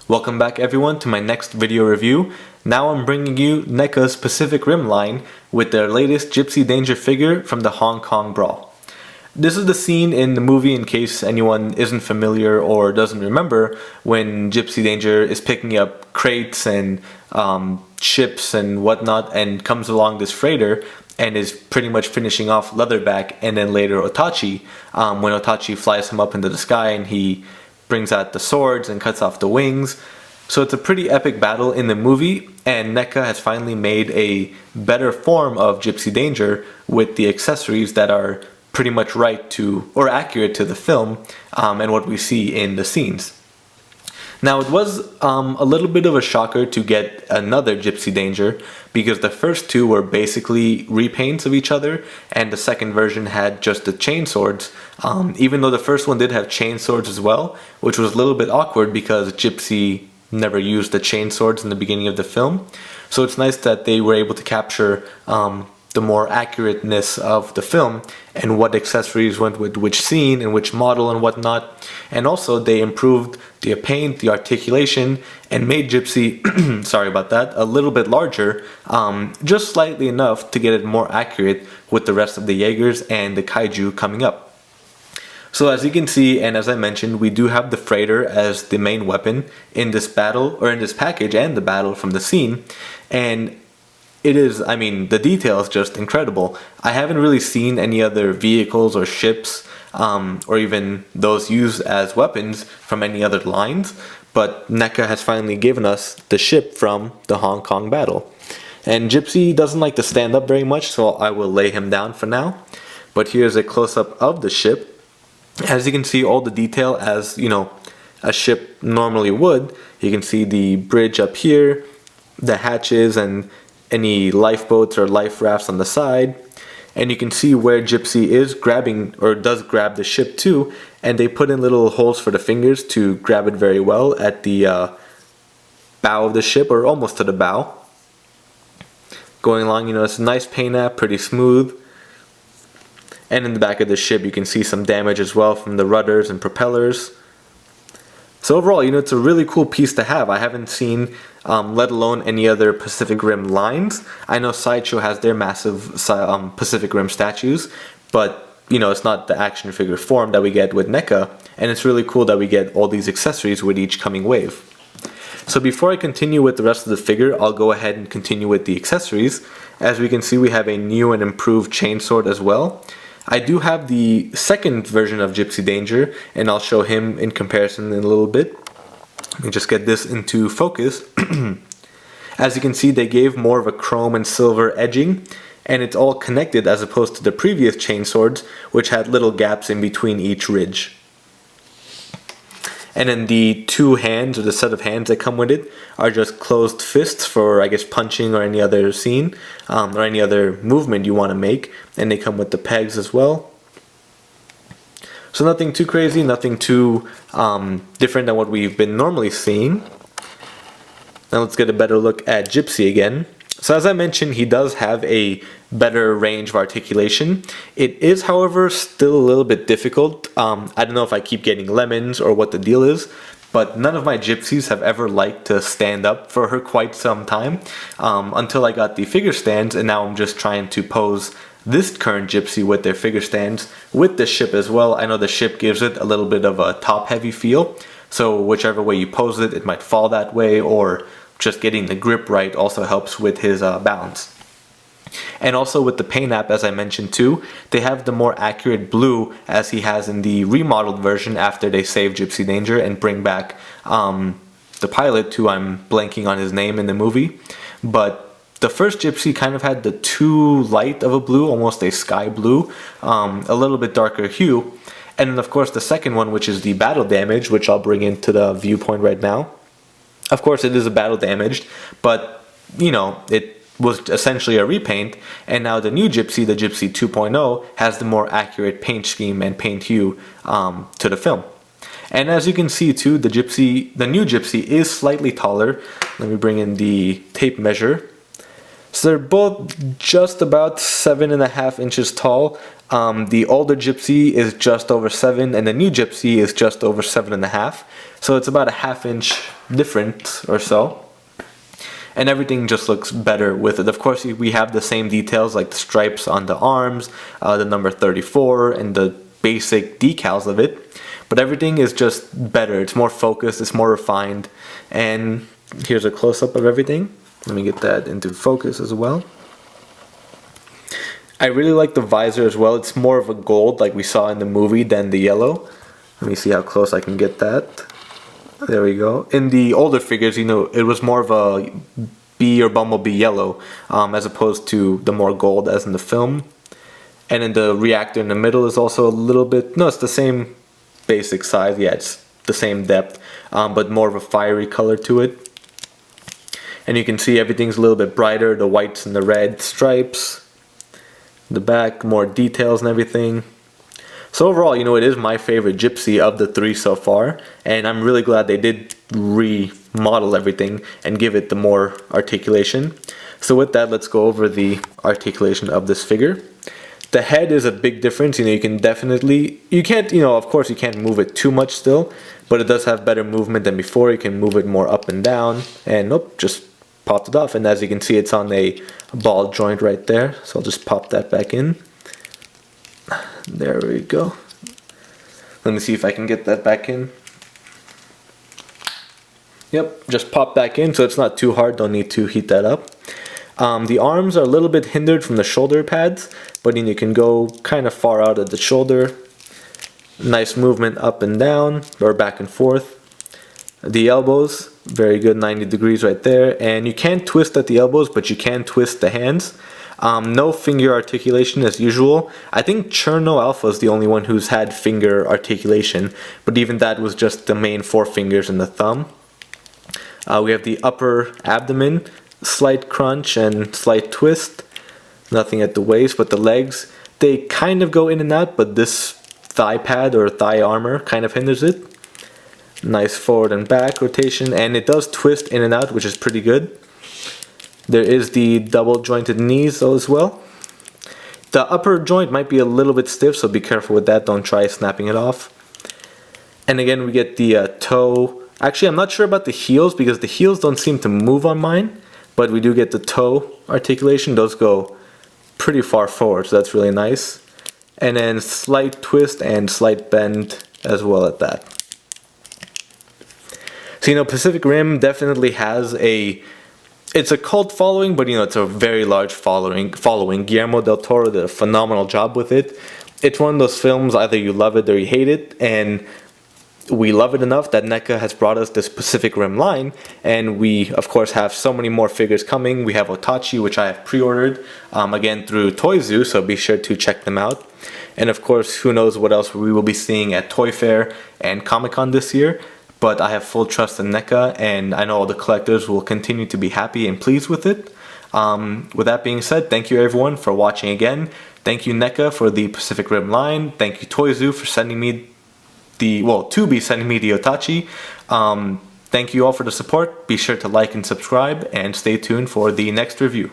Welcome back everyone to my next video review. Now I'm bringing you NECA's Pacific Rim line with their latest Gipsy Danger figure from the Hong Kong Brawl. This is the scene in the movie, in case anyone isn't familiar or doesn't remember, when Gipsy Danger is picking up crates and ships and whatnot and comes along this freighter and is pretty much finishing off Leatherback and then later Otachi, when Otachi flies him up into the sky and he brings out the swords and cuts off the wings. So it's a pretty epic battle in the movie, and NECA has finally made a better form of Gipsy Danger with the accessories that are pretty much right to, or accurate to the film and what we see in the scenes. Now it was a little bit of a shocker to get another Gipsy Danger because the first two were basically repaints of each other, and the second version had just the chain swords, even though the first one did have chain swords as well, which was a little bit awkward because Gipsy never used the chain swords in the beginning of the film. So it's nice that they were able to capture the more accurateness of the film and what accessories went with which scene and which model and whatnot. And also they improved the paint, the articulation, and made Gipsy, sorry about that, a little bit larger, just slightly enough to get it more accurate with the rest of the Jaegers and the Kaiju coming up. So as you can see, and as I mentioned, we do have the freighter as the main weapon in this battle, or in this package and the battle from the scene. And it is, I mean, the detail is just incredible. I haven't really seen any other vehicles or ships, or even those used as weapons from any other lines, but NECA has finally given us the ship from the Hong Kong battle. And Gipsy doesn't like to stand up very much, so I will lay him down for now. But here's a close-up of the ship. As you can see, all the detail as, you know, a ship normally would. You can see the bridge up here, the hatches, and any lifeboats or life rafts on the side. And you can see where Gipsy is grabbing, or does grab the ship too, and they put in little holes for the fingers to grab it very well at the bow of the ship, or almost to the bow. Going along, you know, it's a nice paint app, pretty smooth. And in the back of the ship you can see some damage as well from the rudders and propellers. So overall, you know, it's a really cool piece to have. I haven't seen, let alone any other Pacific Rim lines. I know Sideshow has their massive Pacific Rim statues, but you know, it's not the action figure form that we get with NECA, and it's really cool that we get all these accessories with each coming wave. So before I continue with the rest of the figure, I'll go ahead and continue with the accessories. As we can see, we have a new and improved chainsword as well. I do have the second version of Gipsy Danger, and I'll show him in comparison in a little bit. Let me just get this into focus. As you can see, they gave more of a chrome and silver edging, and it's all connected as opposed to the previous chainswords, which had little gaps in between each ridge. And then the two hands, or the set of hands that come with it, are just closed fists for, I guess, punching or any other scene, or any other movement you want to make. And they come with the pegs as well. So nothing too crazy, nothing too different than what we've been normally seeing. Now let's get a better look at Gipsy again. So as I mentioned, he does have a better range of articulation. It is, however, still a little bit difficult. I don't know if I keep getting lemons or what the deal is, but none of my Gypsies have ever liked to stand up for her quite some time, until I got the figure stands, and now I'm just trying to pose this current Gipsy with their figure stands with the ship as well. I know the ship gives it a little bit of a top-heavy feel, so whichever way you pose it, it might fall that way, or just getting the grip right also helps with his balance. And also with the paint app, as I mentioned too, they have the more accurate blue as he has in the remodeled version after they save Gipsy Danger and bring back the pilot, who I'm blanking on his name in the movie. But the first Gipsy kind of had the too light of a blue, almost a sky blue, a little bit darker hue. And then of course the second one, which is the battle damage, which I'll bring into the viewpoint right now. Of course it is a battle damaged, but you know, it was essentially a repaint, and now the new Gipsy, the Gipsy 2.0, has the more accurate paint scheme and paint hue to the film. And as you can see too, the new Gipsy is slightly taller. Let me bring in the tape measure. So they're both just about 7.5 inches tall. The older Gypsy is just over 7, and the new Gypsy is just over 7.5. So it's about a ½ inch difference or so. And everything just looks better with it. Of course, we have the same details like the stripes on the arms, the number 34, and the basic decals of it. But everything is just better. It's more focused, it's more refined. And here's a close-up of everything. Let me get that into focus as well. I really like the visor as well. It's more of a gold like we saw in the movie than the yellow. Let me see how close I can get that. There we go. In the older figures, you know, it was more of a bee or bumblebee yellow as opposed to the more gold as in the film. And then the reactor in the middle is also a little bit, no, it's the same basic size. Yeah, it's the same depth, but more of a fiery color to it. And you can see everything's a little bit brighter, the whites and the red stripes. The back, more details and everything. So overall, you know, it is my favorite Gypsy of the 3 so far, and I'm really glad they did remodel everything and give it the more articulation. So with that, let's go over the articulation of this figure. The head is a big difference. You know, you can definitely, you can't, you know, of course you can't move it too much still, but it does have better movement than before. You can move it more up and down, and nope, just popped it off. And as you can see, it's on a ball joint right there, so I'll just pop that back in. There we go. Let me see if I can get that back in. Yep, just pop back in, so it's not too hard, don't need to heat that up. The arms are a little bit hindered from the shoulder pads, but then you can go kind of far out of the shoulder. Nice movement up and down, or back and forth. The elbows, very good, 90 degrees right there. And you can't twist at the elbows, but you can twist the hands. No finger articulation as usual. I think Cherno Alpha is the only one who's had finger articulation, but even that was just the main 4 fingers and the thumb. We have the upper abdomen, slight crunch and slight twist. Nothing at the waist, but the legs, they kind of go in and out, but this thigh pad or thigh armor kind of hinders it. Nice forward and back rotation, and it does twist in and out, which is pretty good. There is the double jointed knees as well. The upper joint might be a little bit stiff, so be careful with that. Don't try snapping it off. And again, we get the toe. Actually, I'm not sure about the heels because the heels don't seem to move on mine, but we do get the toe articulation. Those go pretty far forward, so that's really nice. And then slight twist and slight bend as well at that. So, you know, Pacific Rim definitely has it's a cult following, but you know, it's a very large following. Guillermo del Toro did a phenomenal job with it. It's one of those films, either you love it or you hate it, and we love it enough that NECA has brought us this Pacific Rim line, and we of course have so many more figures coming. We have Otachi, which I have pre-ordered again through Toy Zoo, so be sure to check them out. And of course, who knows what else we will be seeing at Toy Fair and Comic-Con this year. But I have full trust in NECA, and I know all the collectors will continue to be happy and pleased with it. With that being said, thank you everyone for watching again. Thank you NECA for the Pacific Rim line. Thank you Toy Zoo for sending me the Otachi. Thank you all for the support. Be sure to like and subscribe, and stay tuned for the next review.